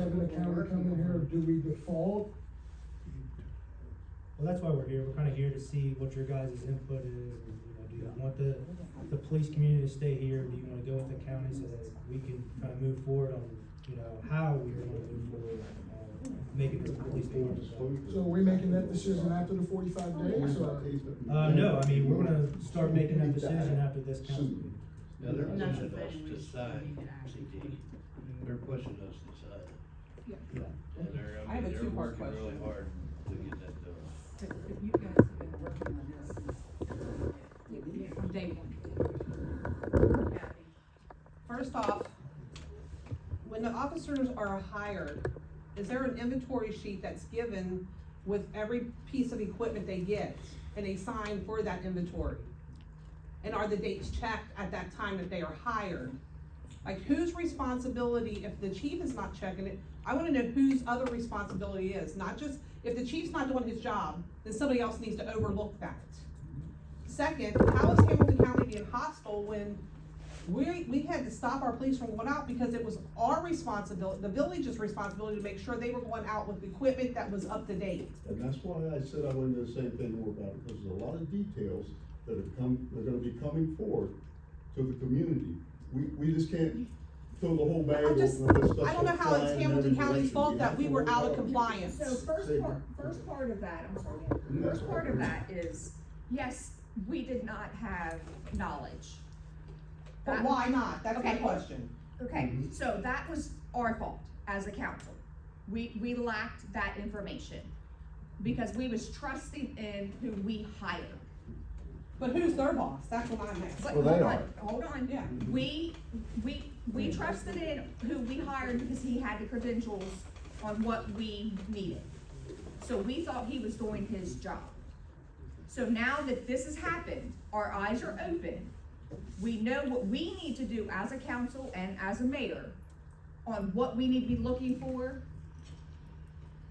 having a county come in here, do we default? Well, that's why we're here. We're kind of here to see what your guys' input is. And, do you want the police community to stay here? Do you want to go with the county so that we can kind of move forward on, how we are going to move forward, making this police department better? So are we making that decision after the 45 days, or? No, I mean, we're gonna start making that decision after this council meeting. Yeah, they're pushing us to side, CT. They're pushing us to side. Yeah. And I have a they're two-part working really question. hard to get that done. If you guys have been working on this from day one. First off, when the officers are hired, is there an inventory sheet that's given with every piece of equipment they get and they sign for that inventory? And are the dates checked at that time that they are hired? Like, whose responsibility, if the chief is not checking it, I wanna know whose other responsibility is, not just, if the chief's not doing his job, then somebody else needs to overlook that. Second, how is Hamilton County being hostile when we had to stop our police from going out because it was our responsibility, the village's responsibility to make sure they were going out with equipment that was up to date? And that's why I said I wanted to say anything more about it, because there's a lot of details that are gonna be coming forward to the community. We just can't fill the whole bag I'm with just, this stuff. I don't know how it's flying in Hamilton every County's direction. fault You that have we to were worry out of about it. compliance. So first part of that, I'm sorry, first part of that is, yes, we did not have knowledge. But That- why not? That's my Okay. question. Okay, so that was our fault as a council. We lacked that information because we was trusting in who we hired. But who's their boss? That's what I'm asking. But Well, they hold on. Yeah. We trusted in who we hired because he had the credentials on what we needed. So we thought he was doing his job. So now that this has happened, our eyes are open. We know what we need to do as a council and as a mayor on what we need to be looking for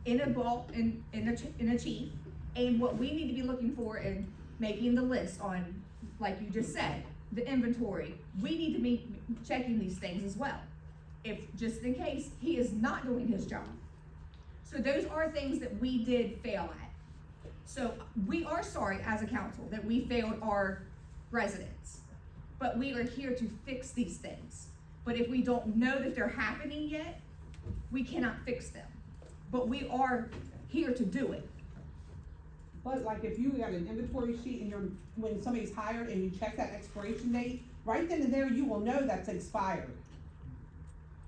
in a chief, and what we need to be looking for in making the list on, like you just said, the inventory. We need to be checking these things as well, if, just in case he is not doing his job. So those are things that we did fail at. So we are sorry as a council that we failed our residents, but we are here to fix these things. But if we don't know that they're happening yet, we cannot fix them. But we are here to do it. But like if you got an inventory sheet and when somebody's hired and you check that expiration date, right then and there, you will know that's expired.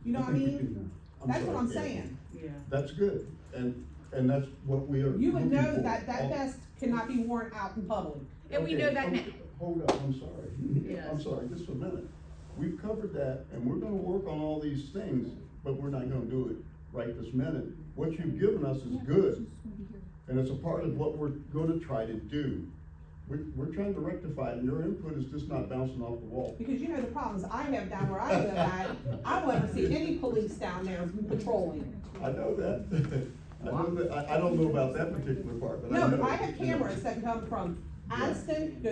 You know what I mean? That's what I'm sorry, saying. Yeah. That's good, and that's what we are. You would looking know for. that vest cannot be worn out in public. And we Okay, know that now. Hold up, I'm sorry. Yes. I'm sorry, just a minute. We've covered that, and we're gonna work on all these things, but we're not gonna do it right this minute. What you've given us is good, and it's a part of what we're gonna try to do. We're trying to rectify it, and your input is just not bouncing off the wall. Because you know the problems I have down where I live at, I don't ever see any police down there patrolling. I know that. I don't know about that particular part, but I No, know. but I have cameras that come from Addyston,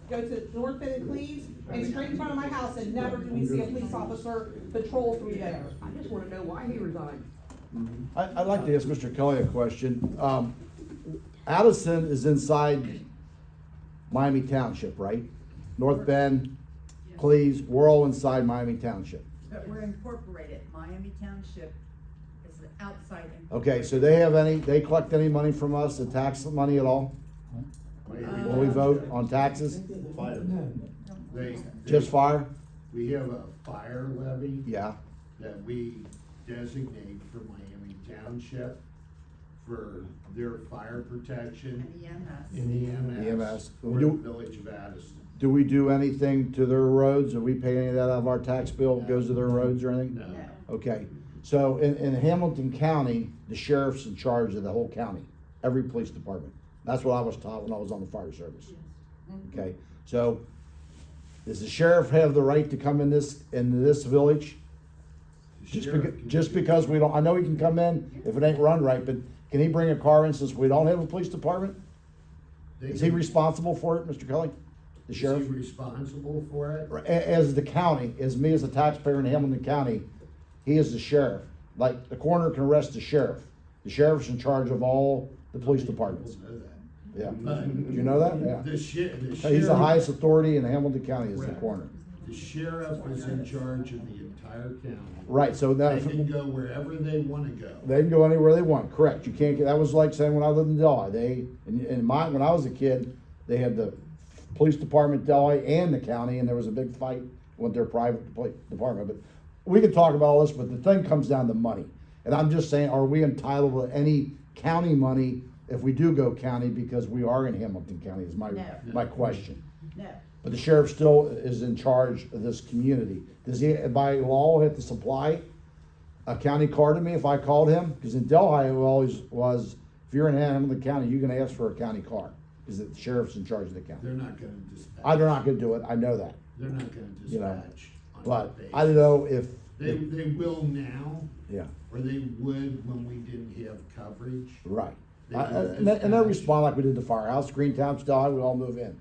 go to North Bend and Cleves, and straight in front of my house, and never do we see a police officer patrol through there. I just wanna know why he resigned. I'd like to ask Mr. Kelly a question. Addison is inside Miami Township, right? North Bend, Cleves, we're all inside Miami Township. But we're incorporated, Miami Township is the outside. Okay, so they collect any money from us, the tax money at all? When we vote on taxes? Fire. Just fire? We have a fire levy Yeah. that we designate for Miami Township for their fire protection EMS. in EMS. EMS. For the village of Addyston. Do we do anything to their roads? Do we pay any of that out of our tax bill, goes to their roads or anything? No. Okay, so in Hamilton County, the sheriff's in charge of the whole county, every police department. That's what I was taught when I was on the fire service. Okay, so does the sheriff have the right to come into this village? The sheriff can do- Because we don't, I know he can come in if it ain't run right, but can he bring a car in since we don't have a police department? they Is he can- responsible for it, Mr. Kelly? The Is sheriff? he responsible for it? As the county, as me as a taxpayer in Hamilton County, he is the sheriff. Like, the coroner can arrest the sheriff. The sheriff's in charge of all the police departments. People know that. Yeah. But Do you know that? Yeah. the sheriff. He's the highest authority in Hamilton County is the Correct. coroner. The sheriff is in charge of the entire county. Right, so They that, can go wherever they wanna go. they can go anywhere they want, correct. You can't get, that was like saying when I lived in Delhi, when I was a kid, they had the police department, Delhi, and the county, and there was a big fight with their private department, but we could talk about all this, but the thing comes down to money. And I'm just saying, are we entitled to any county money if we do go county, because we are in Hamilton County is my question. No. But the sheriff still is in charge of this community. Does he, by law, have to supply a county car to me if I called him? Because in Delhi, it always was, if you're in Hamilton County, you can ask for a county car, because the sheriff's in charge of the county. They're not gonna dispatch. They're not gonna do it, I know that. They're not gonna You know, dispatch. on But that I don't basis. know if, They will now, yeah, or they would when we didn't have coverage. right. They And can they dispatch. respond like we did the firehouse, Green Township, Delhi, we all move in.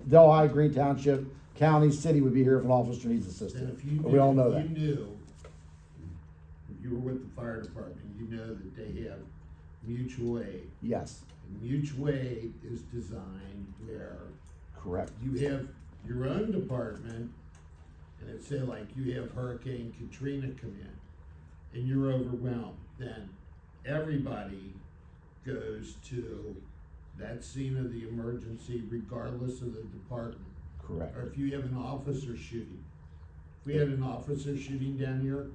Delhi, Green Township, county, city would be here if an officer needs And assistance. if you We all know knew, that. if you knew, if you were with the fire department, you know that they have mutual aid. Yes, And mutual aid is designed where correct. you have your own department, and it's say like you have Hurricane Katrina come in, and you're overwhelmed, then everybody goes to that scene of the emergency regardless of the department. Correct. Or if you have an officer shooting. If we had an officer shooting down here,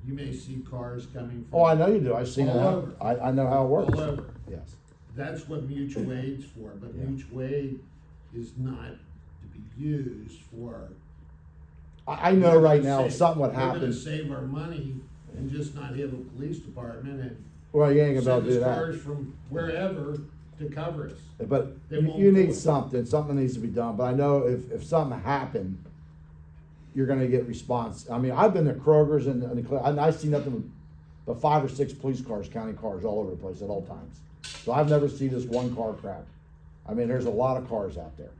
you may see cars coming from. Oh, I know you do, I've seen it All happen. over. I know how it works. All over. Yes. That's what mutual aid's for, but Yeah. mutual aid is not to be used for. I know We're right gonna now, if save- something would We're gonna happen, save our money and just not have a police department and well, you ain't gonna send be able to us do cars from wherever to cover us. that. But They won't you do need it. something needs to be done, but I know if something happened, you're gonna get response. I mean, I've been to Kroger's and I see nothing but 5 or 6 police cars, county cars all over the place at all times. So I've never seen this one car crap. I mean, there's a lot of cars out there.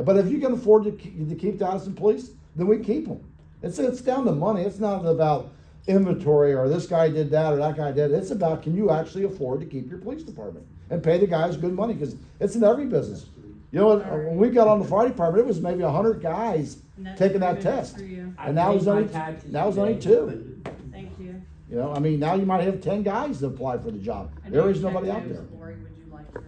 But if you can afford to keep the Addyston police, then we keep them. It's down to money. It's not about inventory or this guy did that or that guy did. It's about, can you actually afford to keep your police department and pay the guys good money, because it's in every business. You know what, when we got on the fire department, it was maybe 100 guys taking that test. And now it's only 2. Thank you. You know, I mean, now you might have 10 guys to apply for the job. There is nobody out there. Lori would